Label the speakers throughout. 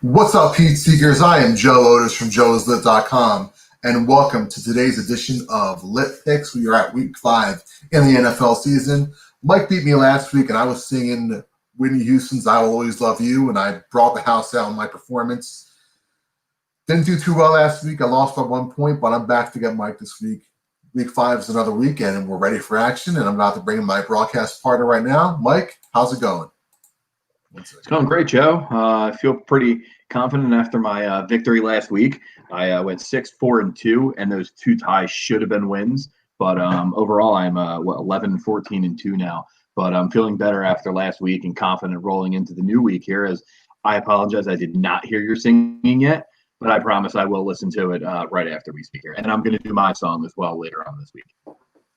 Speaker 1: What's up, Pete Seekers? I am Joe Otis from joe'slit.com, and welcome to today's edition of Lit Picks. We are at week 5 in the NFL season. Mike beat me last week, and I was singing Whitney Houston's I Will Always Love You, and I brought the house out in my performance. Didn't do too well last week. I lost by 1 point, but I'm back to get Mike this week. Week 5 is another weekend, and we're ready for action, and I'm about to bring in my broadcast partner right now. Mike, how's it going?
Speaker 2: It's going great, Joe. I feel pretty confident after my victory last week. I went 6-4-2, and those 2 ties should have been wins. But overall, I'm 11-14-2 now. But I'm feeling better after last week and confident rolling into the new week here. As I apologize, I did not hear your singing yet, but I promise I will listen to it right after we speak here. And I'm going to do my song as well later on this week.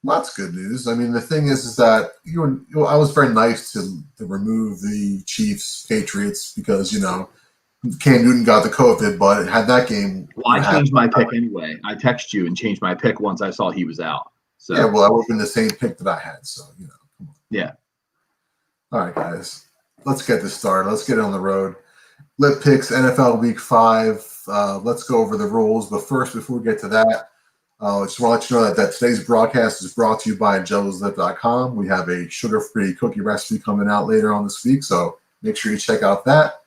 Speaker 1: Well, that's good news. I mean, the thing is that I was very nice to remove the Chiefs Patriots because Cam Newton got the COVID, but had that game.
Speaker 2: Well, I changed my pick anyway. I texted you and changed my pick once I saw he was out. So
Speaker 1: yeah, well, that would have been the same pick that I had. So come on.
Speaker 2: Yeah.
Speaker 1: All right, guys, let's get this started. Let's get it on the road. Lit Picks NFL Week 5. Let's go over the rules. But first, before we get to that. I just want to let you know that today's broadcast is brought to you by joe'slit.com. We have a sugar-free cookie recipe coming out later on this week, so make sure you check out that.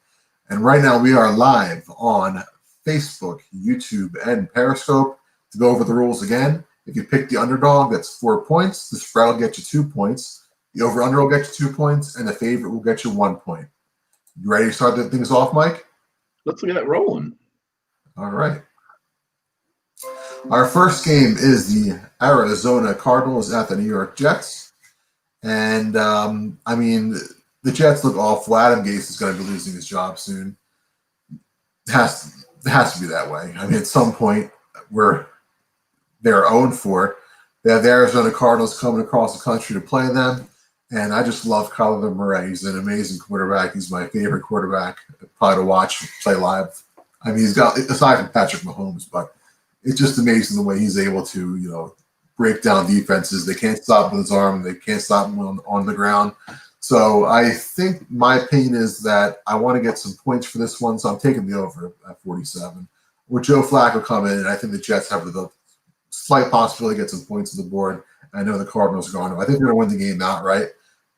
Speaker 1: And right now we are live on Facebook, YouTube, and Periscope. To go over the rules again, if you pick the underdog, that's 4 points. The spread will get you 2 points. The over-under will get you 2 points, and the favorite will get you 1 point. You ready to start things off, Mike?
Speaker 2: Let's get it rolling.
Speaker 1: All right. Our first game is the Arizona Cardinals at the New York Jets. And, the Jets look awful. Adam Gase is going to be losing his job soon. It has to be that way. I mean, at some point, they're 0-4. They have the Arizona Cardinals coming across the country to play them. And I just love Kyler Murray. He's an amazing quarterback. He's my favorite quarterback probably to watch play live. I mean, he's got, aside from Patrick Mahomes, but it's just amazing the way he's able to, break down defenses. They can't stop him with his arm. They can't stop him on the ground. So I think my opinion is that I want to get some points for this one, so I'm taking the over at 47. With Joe Flacco come in, and I think the Jets have the slight possibility to get some points on the board. I know the Cardinals are going to. I think they're going to win the game outright,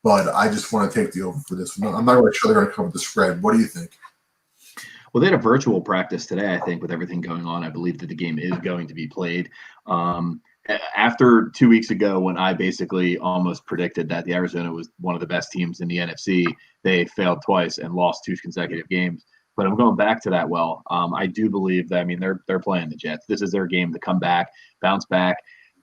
Speaker 1: but I just want to take the over for this one. I'm not really sure they're going to cover the spread. What do you think?
Speaker 2: Well, they had a virtual practice today, I think, with everything going on. I believe that the game is going to be played. After 2 weeks ago, when I basically almost predicted that the Arizona was one of the best teams in the NFC, they failed twice and lost 2 consecutive games. But I'm going back to that. Well, I do believe that, they're playing the Jets. This is their game to come back, bounce back.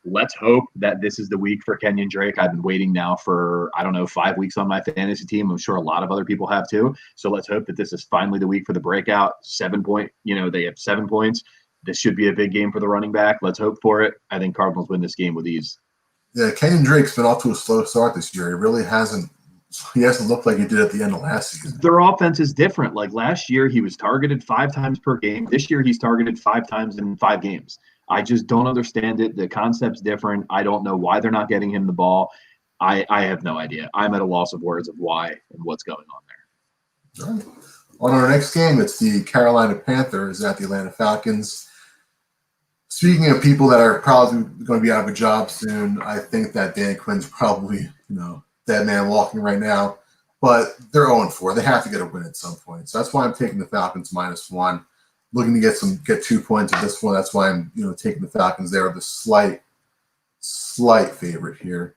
Speaker 2: Let's hope that this is the week for Kenyon Drake. I've been waiting now for, 5 weeks on my fantasy team. I'm sure a lot of other people have too. So let's hope that this is finally the week for the breakout. 7 point, they have 7 points. This should be a big game for the running back. Let's hope for it. I think Cardinals win this game with ease.
Speaker 1: Yeah, Kenyon Drake's been off to a slow start this year. He really hasn't. He hasn't looked like he did at the end of last season.
Speaker 2: Their offense is different. Like last year, he was targeted 5 times per game. This year, he's targeted 5 times in 5 games. I just don't understand it. The concept's different. I don't know why they're not getting him the ball. I have no idea. I'm at a loss of words of why and what's going on there.
Speaker 1: All right. On our next game, it's the Carolina Panthers at the Atlanta Falcons. Speaking of people that are probably going to be out of a job soon, I think that Dan Quinn's probably, dead man walking right now. But they're 0-4. They have to get a win at some point. So that's why I'm taking the Falcons -1. Looking to get 2 points at this one. That's why I'm, taking the Falcons there. The slight favorite here.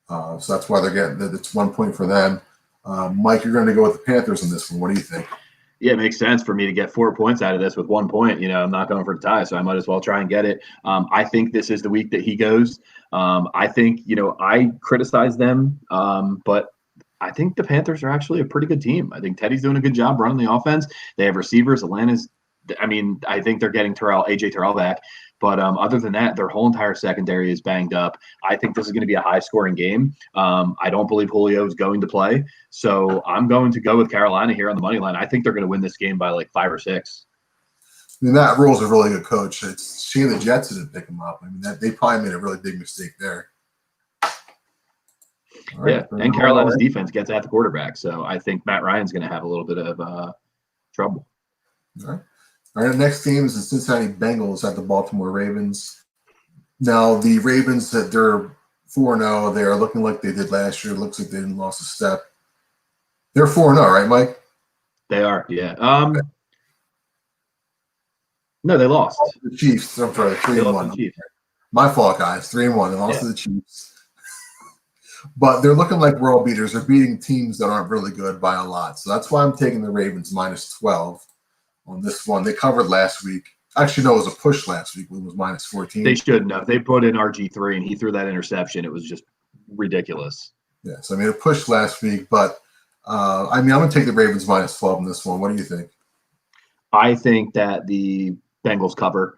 Speaker 1: So that's why they're getting it's 1 point for them. Mike, you're going to go with the Panthers on this one. What do you think?
Speaker 2: Yeah, it makes sense for me to get 4 points out of this with 1 point. I'm not going for the tie, so I might as well try and get it. I think this is the week that he goes. I think, I criticize them, but I think the Panthers are actually a pretty good team. I think Teddy's doing a good job running the offense. They have receivers. Atlanta's, I think they're getting AJ Terrell back. But other than that, their whole entire secondary is banged up. I think this is going to be a high-scoring game. I don't believe Julio is going to play. So I'm going to go with Carolina here on the money line. I think they're going to win this game by like 5 or 6.
Speaker 1: Matt Rule's a really good coach. It's shame the Jets didn't pick him up. They probably made a really big mistake there.
Speaker 2: Right, yeah, and Carolina's defense gets at the quarterback. So I think Matt Ryan's going to have a little bit of trouble.
Speaker 1: All right. All right. The next game is the Cincinnati Bengals at the Baltimore Ravens. Now, the Ravens, that they're 4-0. They are looking like they did last year. It looks like they didn't lost a step. They're 4-0, right, Mike?
Speaker 2: They are, yeah. No, they lost.
Speaker 1: The Chiefs. I'm sorry,
Speaker 2: They lost to
Speaker 1: 3-1.
Speaker 2: the Chiefs.
Speaker 1: My fault, guys. 3-1. They lost
Speaker 2: Yeah.
Speaker 1: to the Chiefs. But they're looking like world beaters. They're beating teams that aren't really good by a lot. So that's why I'm taking the Ravens -12 on this one. They covered last week. Actually, no, it was a push last week. It was -14.
Speaker 2: They shouldn't have. They put in RG3 and he threw that interception. It was just ridiculous.
Speaker 1: Yeah, so I mean, it pushed last week, but I'm going to take the Ravens -12 in this one. What do you think?
Speaker 2: I think that the Bengals cover.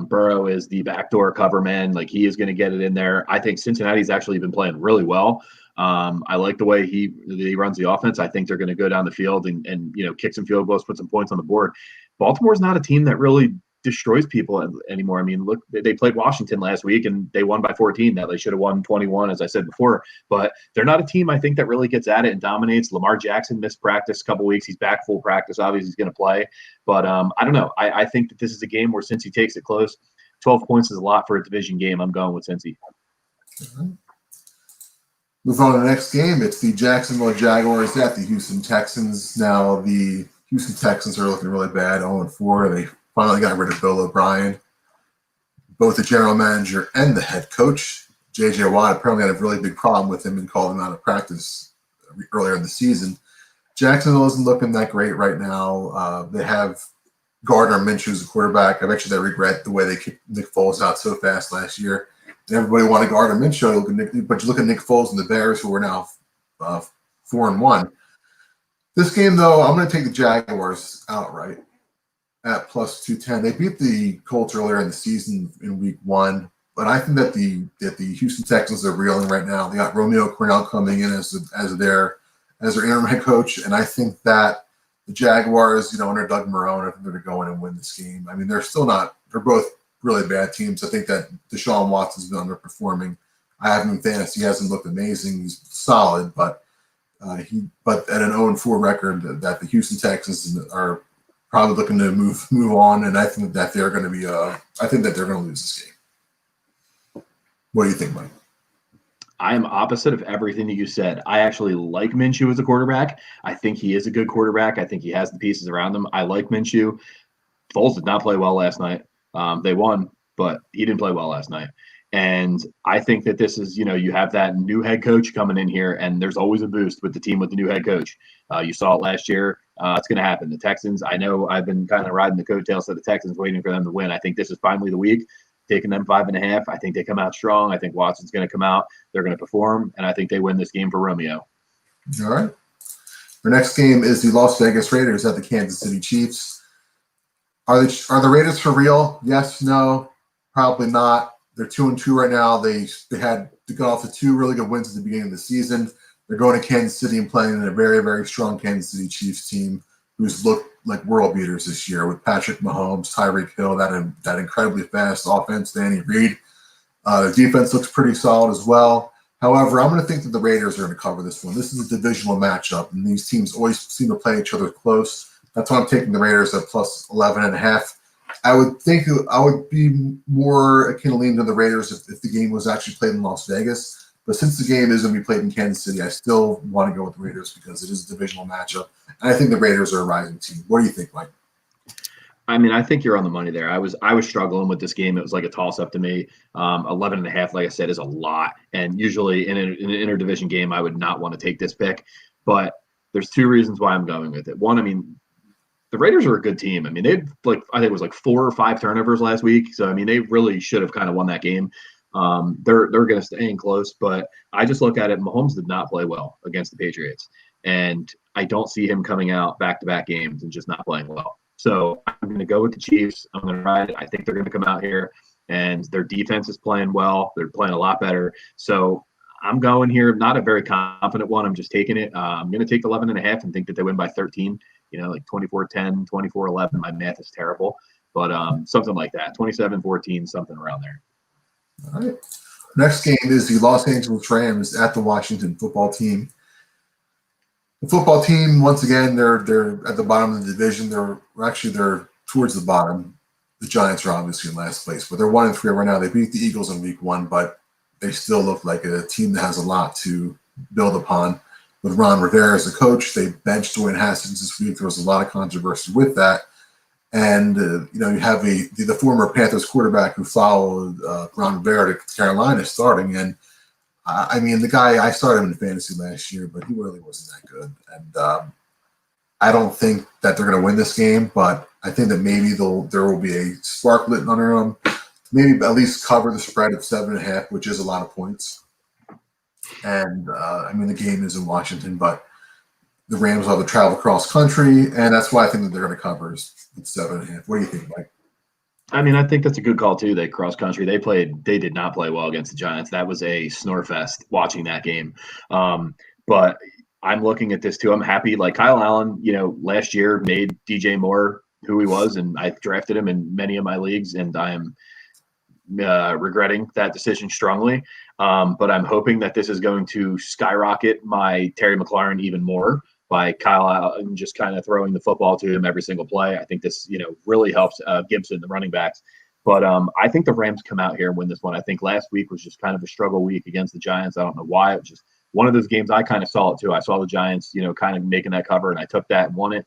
Speaker 2: Burrow is the backdoor cover man. Like, he is going to get it in there. I think Cincinnati's actually been playing really well. I like the way he runs the offense. I think they're going to go down the field and kick some field goals, put some points on the board. Baltimore's not a team that really destroys people anymore. I mean, look, they played Washington last week and they won by 14. That they should have won 21, as I said before. But they're not a team, I think, that really gets at it and dominates. Lamar Jackson missed practice a couple weeks. He's back full practice. Obviously, he's going to play. But I don't know. I think that this is a game where Cincy takes it close. 12 points is a lot for a division game. I'm going with Cincy.
Speaker 1: Mm-hmm. Move on to the next game. It's the Jacksonville Jaguars at the Houston Texans. Now, the Houston Texans are looking really bad, 0-4. They finally got rid of Bill O'Brien. Both the general manager and the head coach, J.J. Watt, apparently had a really big problem with him and called him out of practice earlier in the season. Jacksonville isn't looking that great right now. They have Gardner Minshew as a quarterback. I bet you they regret the way they kicked Nick Foles out so fast last year. And everybody wanted Gardner Minshew, but you look at Nick Foles and the Bears, who are now 4-1. This game, though, I'm going to take the Jaguars outright at +210. They beat the Colts earlier in the season in week 1, but I think that the Houston Texans are reeling right now. They got Romeo Cornell coming in as their interim head coach, and I think that the Jaguars, under Doug Marrone, I think they're going to go in and win this game. I mean, they're both really bad teams. I think that Deshaun Watson's been underperforming. I have him in fantasy. He hasn't looked amazing. He's solid, but at an 0-4 record, that the Houston Texans are probably looking to move on, and I think that they're going to be. I think that they're going to lose this game. What do you think, Mike?
Speaker 2: I am opposite of everything that you said. I actually like Minshew as a quarterback. I think he is a good quarterback. I think he has the pieces around him. I like Minshew. Foles did not play well last night. They won, but he didn't play well last night. And I think that this is, you have that new head coach coming in here, and there's always a boost with the team with the new head coach. You saw it last year. It's going to happen. The Texans, I know I've been kind of riding the coattails of the Texans, waiting for them to win. I think this is finally the week. Taking them 5.5. I think they come out strong. I think Watson's going to come out. They're going to perform, and I think they win this game for Romeo.
Speaker 1: All right. Our next game is the Las Vegas Raiders at the Kansas City Chiefs. Are the Raiders for real? Yes, no, probably not. They're 2-2 right now. They had to go off the 2 really good wins at the beginning of the season. They're going to Kansas City and playing in a very, very strong Kansas City Chiefs team who's looked like world beaters this year with Patrick Mahomes, Tyreek Hill, that incredibly fast offense, Danny Reed. The defense looks pretty solid as well. However, I'm going to think that the Raiders are going to cover this one. This is a divisional matchup, and these teams always seem to play each other close. That's why I'm taking the Raiders at +11.5. I would think I would be more akin to lean to the Raiders if the game was actually played in Las Vegas. But since the game is going to be played in Kansas City, I still want to go with the Raiders because it is a divisional matchup. And I think the Raiders are a rising team. What do you think, Mike?
Speaker 2: I mean, I think you're on the money there. I was struggling with this game. It was like a toss-up to me. 11.5, like I said, is a lot. And usually in an interdivision game, I would not want to take this pick. But there's 2 reasons why I'm going with it. One, I mean, the Raiders are a good team. I mean, I think it was like 4 or 5 turnovers last week. So, I mean, they really should have kind of won that game. They're going to stay in close, but I just look at it. Mahomes did not play well against the Patriots, and I don't see him coming out back-to-back games and just not playing well. So I'm going to go with the Chiefs. I'm going to ride it. I think they're going to come out here, and their defense is playing well. They're playing a lot better. So I'm going here, not a very confident one. I'm just taking it. I'm going to take 11.5 and think that they win by 13, like 24-10, 24-11. My math is terrible, but something like that, 27-14, something around there.
Speaker 1: All right. Next game is the Los Angeles Rams at the Washington football team. The football team, once again, they're at the bottom of the division. They're towards the bottom. The Giants are obviously in last place, but they're 1-3 right now. They beat the Eagles in week 1, but they still look like a team that has a lot to build upon. With Ron Rivera as the coach, they benched Dwayne Haskins this week. There was a lot of controversy with that. And, you have the former Panthers quarterback who followed Ron Rivera to Carolina starting. And, the guy, I started him in fantasy last year, but he really wasn't that good. And I don't think that they're going to win this game, but I think that maybe there will be a spark lit under them. Maybe at least cover the spread of 7.5, which is a lot of points. And, the game is in Washington, but the Rams will have to travel cross country, and that's why I think that they're going to cover is 7.5. What do you think, Mike?
Speaker 2: I think that's a good call too. They cross country. They did not play well against the Giants. That was a snore fest watching that game. But I'm looking at this too. I'm happy. Like Kyle Allen, last year made DJ Moore who he was, and I drafted him in many of my leagues, and I am regretting that decision strongly. But I'm hoping that this is going to skyrocket my Terry McLaurin even more by Kyle Allen just kind of throwing the football to him every single play. I think this, really helps Gibson, the running backs. But I think the Rams come out here and win this one. I think last week was just kind of a struggle week against the Giants. I don't know why. It was just one of those games I kind of saw it too. I saw the Giants, kind of making that cover, and I took that and won it.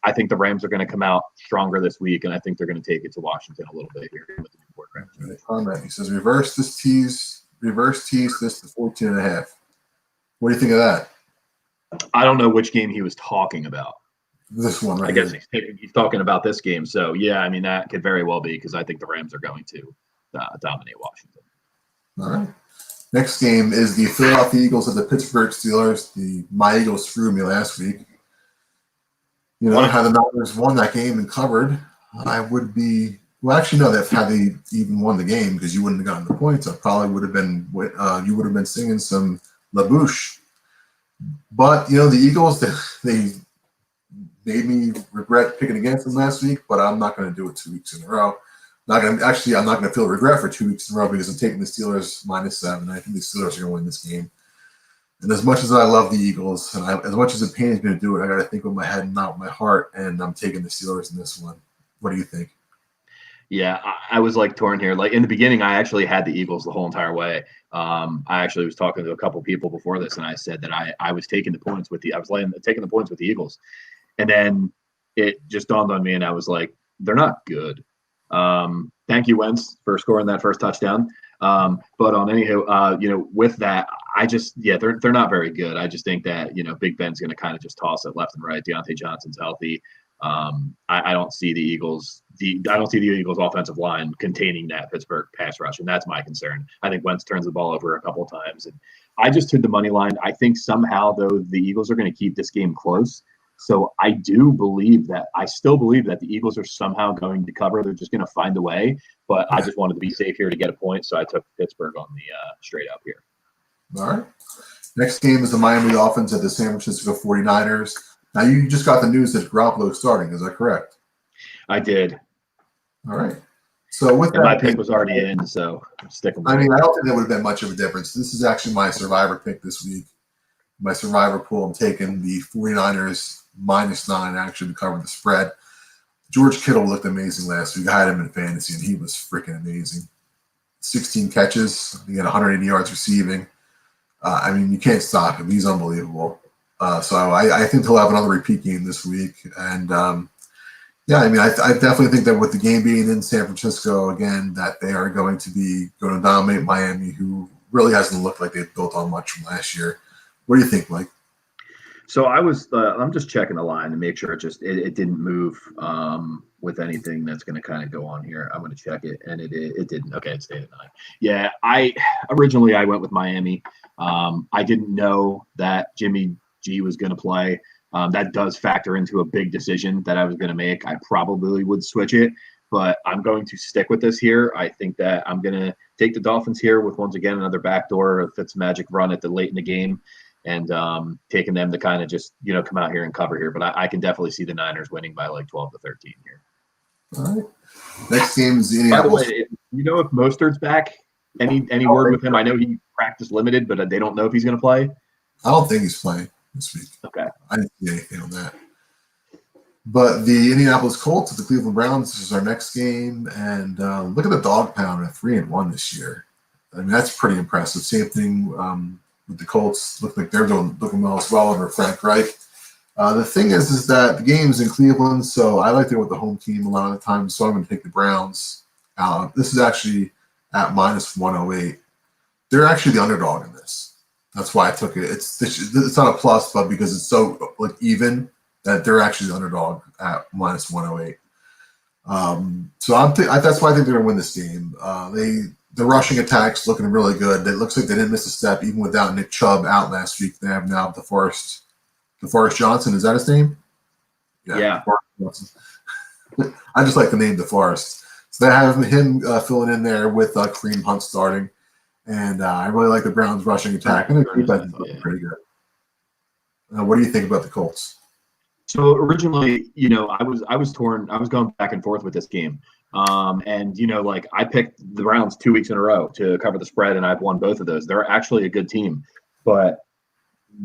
Speaker 2: I think the Rams are going to come out stronger this week, and I think they're going to take it to Washington a little bit here with the new quarterback.
Speaker 1: Comment. He says, reverse tease this to 14.5. What do you think of that?
Speaker 2: I don't know which game he was talking about.
Speaker 1: This one, right?
Speaker 2: I guess he's talking about this game. So, yeah, that could very well be because I think the Rams are going to dominate Washington.
Speaker 1: All right. Next game is the Philadelphia Eagles at the Pittsburgh Steelers. My Eagles threw me last week. How the Niners won that game and covered, I would be – well, actually, no, had they even won the game because you wouldn't have gotten the points, I probably would have been you would have been singing some La Bouche. But, the Eagles, they made me regret picking against them last week, but I'm not going to do it 2 weeks in a row. I'm not going to feel regret for 2 weeks in a row because I'm taking the Steelers -7. I think the Steelers are going to win this game. And as much as I love the Eagles, and as much as it pains me to do it, I got to think with my head and not with my heart, and I'm taking the Steelers in this one. What do you think?
Speaker 2: Yeah, I was torn here. In the beginning, I actually had the Eagles the whole entire way. I actually was talking to a couple people before this, and I said that I was taking the points with taking the points with the Eagles, and then it just dawned on me, and I was like, they're not good. Thank you, Wentz, for scoring that first touchdown. But on anyhow, with that, they're not very good. I just think that Big Ben's going to kind of just toss it left and right. Deontay Johnson's healthy. I don't see the Eagles. I don't see the Eagles' offensive line containing that Pittsburgh pass rush, and that's my concern. I think Wentz turns the ball over a couple of times, and I just took the money line. I think somehow though the Eagles are going to keep this game close. So I still believe that the Eagles are somehow going to cover. They're just going to find a way. But I just wanted to be safe here to get a point, so I took Pittsburgh on the straight up here.
Speaker 1: All right. Next game is the Miami Dolphins at the San Francisco 49ers. Now, you just got the news that Garoppolo is starting. Is that correct?
Speaker 2: I did.
Speaker 1: All right. So with that,
Speaker 2: my pick was already in, so I'm sticking with it.
Speaker 1: I don't think that would have been much of a difference. This is actually my survivor pick this week. My survivor pool, I'm taking the 49ers -9 actually to cover the spread. George Kittle looked amazing last week. I had him in fantasy, and he was freaking amazing. 16 catches. He had 180 yards receiving. You can't stop him. He's unbelievable. So I think he'll have another repeat game this week. And, I definitely think that with the game being in San Francisco, again, that they are going to dominate Miami, who really hasn't looked like they've built on much from last year. What do you think, Mike?
Speaker 2: So I'm just checking the line to make sure it didn't move with anything that's going to kind of go on here. I'm going to check it, and it didn't. Okay, it stayed at 9. Yeah, I went with Miami. I didn't know that Jimmy G was going to play. That does factor into a big decision that I was going to make. I probably would switch it, but I'm going to stick with this here. I think that I'm going to take the Dolphins here with, once again, another backdoor Fitzmagic run at the late in the game. And taking them to kind of just, come out here and cover here. But I can definitely see the Niners winning by 12-13 here.
Speaker 1: All right. Next game is
Speaker 2: By the way, if Mostert's back, any word with him? I know he practiced limited, but they don't know if he's going to play.
Speaker 1: I don't think he's playing. this week.
Speaker 2: Okay.
Speaker 1: I didn't see anything on that. But the Indianapolis Colts at the Cleveland Browns, this is our next game. And look at the dog pound at 3-1 this year. I mean, that's pretty impressive. Same thing with the Colts. Look like they're looking well as well under Frank Reich. The thing is that the game's in Cleveland, so I like to go with the home team a lot of the time, so I'm going to take the Browns. This is actually at minus 108. They're actually the underdog in this. That's why I took it. It's not a plus, but because it's so like even that they're actually the underdog at minus 108. So that's why I think they're going to win this game. The rushing attack's looking really good. It looks like they didn't miss a step even without Nick Chubb out last week. They have now DeForest Johnson, is that his name?
Speaker 2: Yeah.
Speaker 1: I just like the name DeForest. So they have him filling in there with Kareem Hunt starting. And I really like the Browns' rushing attack. And their defense is looking pretty good. What do you think about the Colts?
Speaker 2: So originally, I was torn. I was going back and forth with this game. And I picked the Browns 2 weeks in a row to cover the spread, and I've won both of those. They're actually a good team, but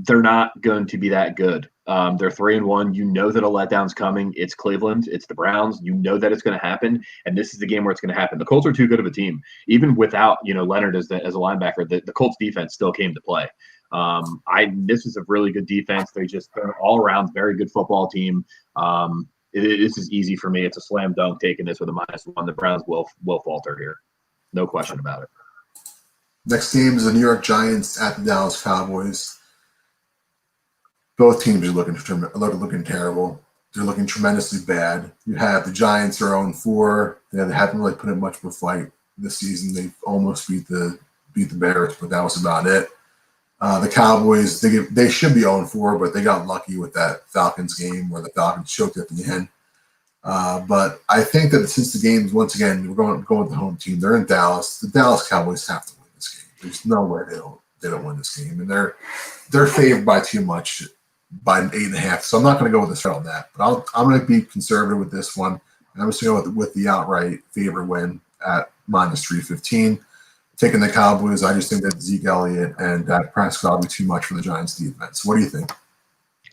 Speaker 2: they're not going to be that good. They're 3-1. You know that a letdown's coming. It's Cleveland. It's the Browns. You know that it's going to happen, and this is the game where it's going to happen. The Colts are too good of a team, even without Leonard as a linebacker. The Colts defense still came to play. This is a really good defense. They're all around very good football team. This is easy for me. It's a slam dunk taking this with a -1. The Browns will falter here, no question about it.
Speaker 1: Next game is the New York Giants at the Dallas Cowboys. Both teams are looking terrible. They're looking tremendously bad. You have the Giants are 0-4. They haven't really put in much of a fight this season. They almost beat the Bears, but that was about it. The Cowboys, they should be 0-4, but they got lucky with that Falcons game where the Falcons choked at the end. But I think that since the games, once again, we're going with the home team. They're in Dallas. The Dallas Cowboys have to win this game. There's no way they don't win this game, and they're favored by too much, by an 8.5. So I'm not going to go with the spread on that. But I'm going to be conservative with this one. And I'm just going to go with the outright favorite win at -315. Taking the Cowboys, I just think that Zeke Elliott and Dak Prescott will be too much for the Giants defense. What do you think?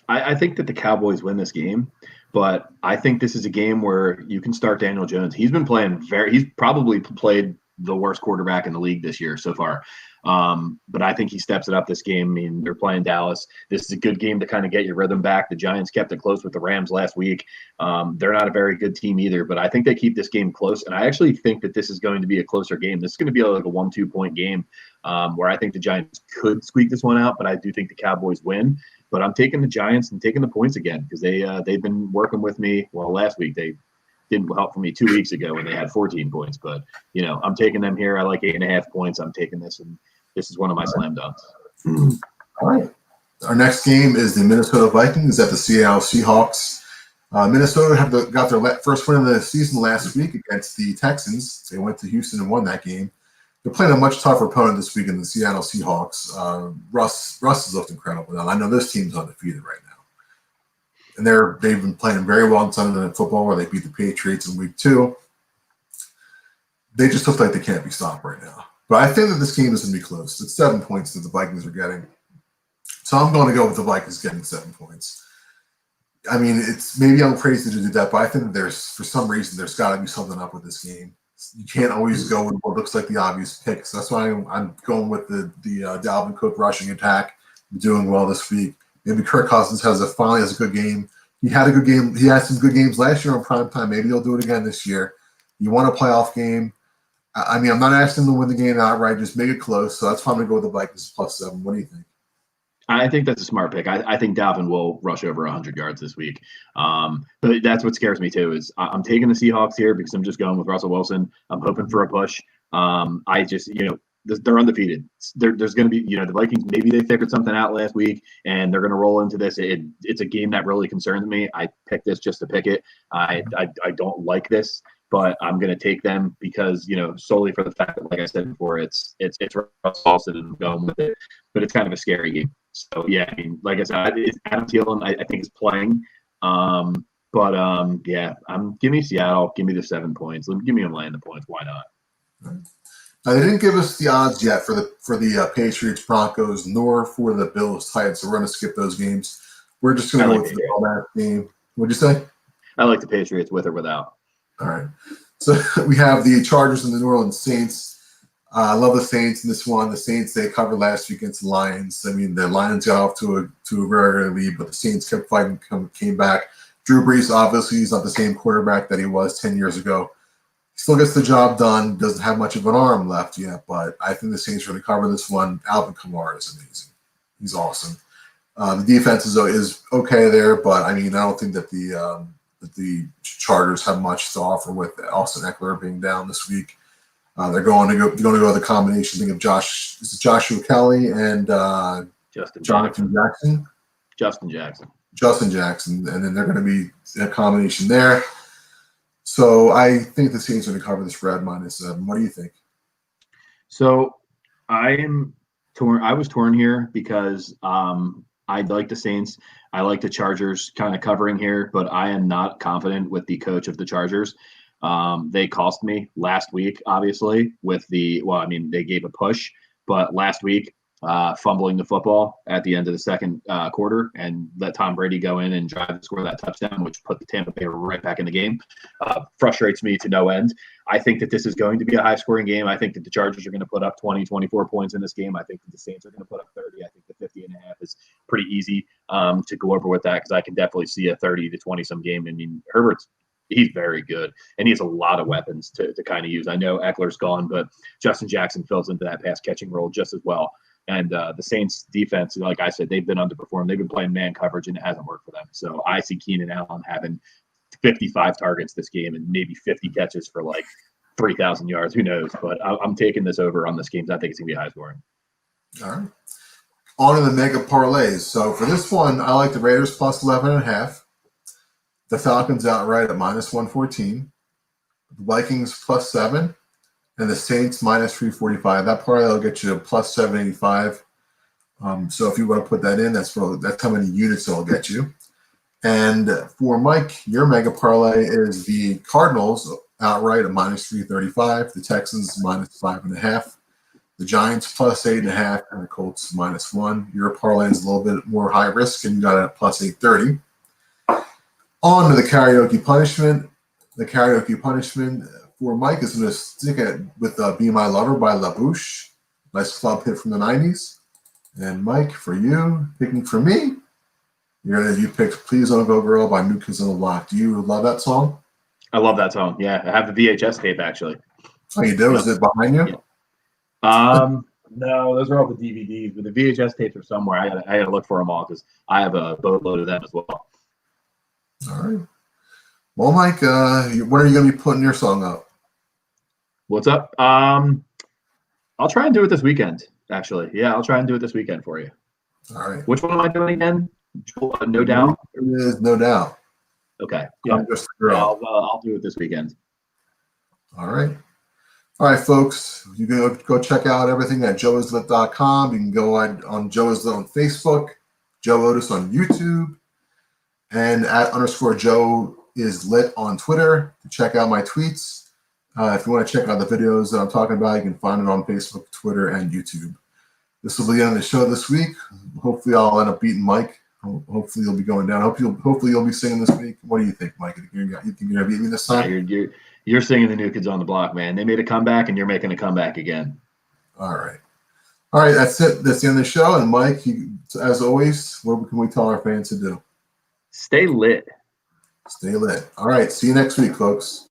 Speaker 2: I think that the Cowboys win this game, but I think this is a game where you can start Daniel Jones. He's been playing he's probably played the worst quarterback in the league this year so far. But I think he steps it up this game. I mean, they're playing Dallas. This is a good game to kind of get your rhythm back. The Giants kept it close with the Rams last week. They're not a very good team either, but I think they keep this game close. And I actually think that this is going to be a closer game. This is going to be like a 1-2 point game where I think the Giants could squeak this one out, but I do think the Cowboys win. But I'm taking the Giants and taking the points again because they've been working with me. Well, last week they didn't help for me 2 weeks ago when they had 14 points. But, I'm taking them here. I like 8.5 points. I'm taking this, and this is one of my slam dunks.
Speaker 1: All right. Our next game is the Minnesota Vikings at the Seattle Seahawks. Minnesota got their first win of the season last week against the Texans. They went to Houston and won that game. They're playing a much tougher opponent this week in the Seattle Seahawks. Russ has looked incredible now. I know this team's undefeated right now. And they've been playing very well in Sunday Night Football where they beat the Patriots in week 2. They just look like they can't be stopped right now. But I think that this game is going to be close. It's 7 points that the Vikings are getting. So I'm going to go with the Vikings getting 7 points. I mean, maybe I'm crazy to do that, but I think that for some reason, there's got to be something up with this game. You can't always go with what looks like the obvious pick. So that's why I'm going with the Dalvin Cook rushing attack, doing well this week. Maybe Kirk Cousins finally has a good game. He had a good game. He had some good games last year on prime time. Maybe he'll do it again this year. You want a playoff game. I mean, I'm not asking them to win the game outright. Just make it close. So that's why I'm going to go with the Vikings +7. What do you think?
Speaker 2: I think that's a smart pick. I think Dalvin will rush over 100 yards this week. But that's what scares me too is I'm taking the Seahawks here because I'm just going with Russell Wilson. I'm hoping for a push. They're undefeated. There's going to be, the Vikings, maybe they figured something out last week and they're going to roll into this. It's a game that really concerns me. I picked this just to pick it. I don't like this, but I'm going to take them because, solely for the fact that, like I said before, it's Russell Wilson and I'm going with it, but it's kind of a scary game. So, yeah, I mean, like I said, Adam Thielen, I think is playing. Give me Seattle. Give me the 7 points. Give me them laying the points. Why not?
Speaker 1: They didn't give us the odds yet for the Patriots Broncos nor for the Bills Titans, so we're going to skip those games. We're just going to go with the last game. What'd you say?
Speaker 2: I like the Patriots with or without.
Speaker 1: All right. So we have the Chargers and the New Orleans Saints. I love the Saints in this one. The Saints, they covered last week against the Lions. I mean, the Lions got off to a very early lead, but the Saints kept fighting, came back. Drew Brees, obviously, he's not the same quarterback that he was 10 years ago. He still gets the job done. Doesn't have much of an arm left yet, but I think the Saints are going to cover this one. Alvin Kamara is amazing. He's awesome. The defense is okay there, but I mean, I don't think that the Chargers have much to offer with Austin Eckler being down this week. They're going to go with a combination thing of Joshua Kelly and Jonathan Jackson. Justin Jackson, and then they're going to be a combination there. So I think the Saints are going to cover the spread -7. What do you think?
Speaker 2: So I am torn. I was torn here because I like the Saints. I like the Chargers kind of covering here, but I am not confident with the coach of the Chargers. They cost me last week, obviously, they gave a push, but last week, fumbling the football at the end of the second quarter and let Tom Brady go in and drive and score that touchdown, which put the Tampa Bay right back in the game, frustrates me to no end. I think that this is going to be a high-scoring game. I think that the Chargers are going to put up 20, 24 points in this game. I think that the Saints are going to put up 30. I think the 50.5 is pretty easy to go over with that because I can definitely see a 30 to 20-some game. I mean, he's very good, and he has a lot of weapons to kind of use. I know Eckler's gone, but Justin Jackson fills into that pass-catching role just as well. And the Saints defense, like I said, they've been underperformed. They've been playing man coverage, and it hasn't worked for them. So I see Keenan Allen having 55 targets this game and maybe 50 catches for like 3,000 yards. Who knows? But I'm taking this over on this game. I think it's going to be high scoring.
Speaker 1: All right. On to the mega parlays. So for this one, I like the Raiders plus 11.5. The Falcons outright at -114. The Vikings plus 7. And the Saints -345. That parlay will get you to plus 785. So if you want to put that in, that's how many units it'll get you. And for Mike, your mega parlay is the Cardinals outright at -335. The Texans -5.5. The Giants plus 8.5, and the Colts -1. Your parlay is a little bit more high risk, and you got it at plus 830. On to the karaoke punishment. The karaoke punishment for Mike is going to stick it with Be My Lover by La Bouche. Nice club hit from the 90s. And Mike, for you, picking for me, you picked Please Don't Go Girl by New Kids on the Block. Do you love that song?
Speaker 2: I love that song. Yeah, I have the VHS tape, actually.
Speaker 1: Oh, you do? Is it behind you?
Speaker 2: Yeah. No, those are all the DVDs, but the VHS tapes are somewhere. I got to look for them all because I have a boatload of them as well.
Speaker 1: All right. Well, Mike, when are you going to be putting your song up?
Speaker 2: What's up? I'll try and do it this weekend, actually. Yeah, I'll try and do it this weekend for you.
Speaker 1: All right.
Speaker 2: Which one am I doing again? No Doubt?
Speaker 1: It is No Doubt.
Speaker 2: Okay. Yeah.
Speaker 1: Just a girl.
Speaker 2: I'll do it this weekend.
Speaker 1: All right. All right, folks. You can go check out everything at joeislit.com. You can go on Joe Is Lit on Facebook, Joe Otis on YouTube, and at _Joe Is Lit on Twitter to check out my tweets. If you want to check out the videos that I'm talking about, you can find it on Facebook, Twitter, and YouTube. This will be the end of the show this week. Hopefully, I'll end up beating Mike. Hopefully, you'll be going down. Hopefully, you'll be singing this week. What do you think, Mike? You think you're gonna beat me this time?
Speaker 2: You're singing the New Kids on the Block, man. They made a comeback, and you're making a comeback again.
Speaker 1: All right. That's it. That's the end of the show. And Mike, as always, what can we tell our fans to do?
Speaker 2: Stay lit.
Speaker 1: Stay lit. All right. See you next week, folks.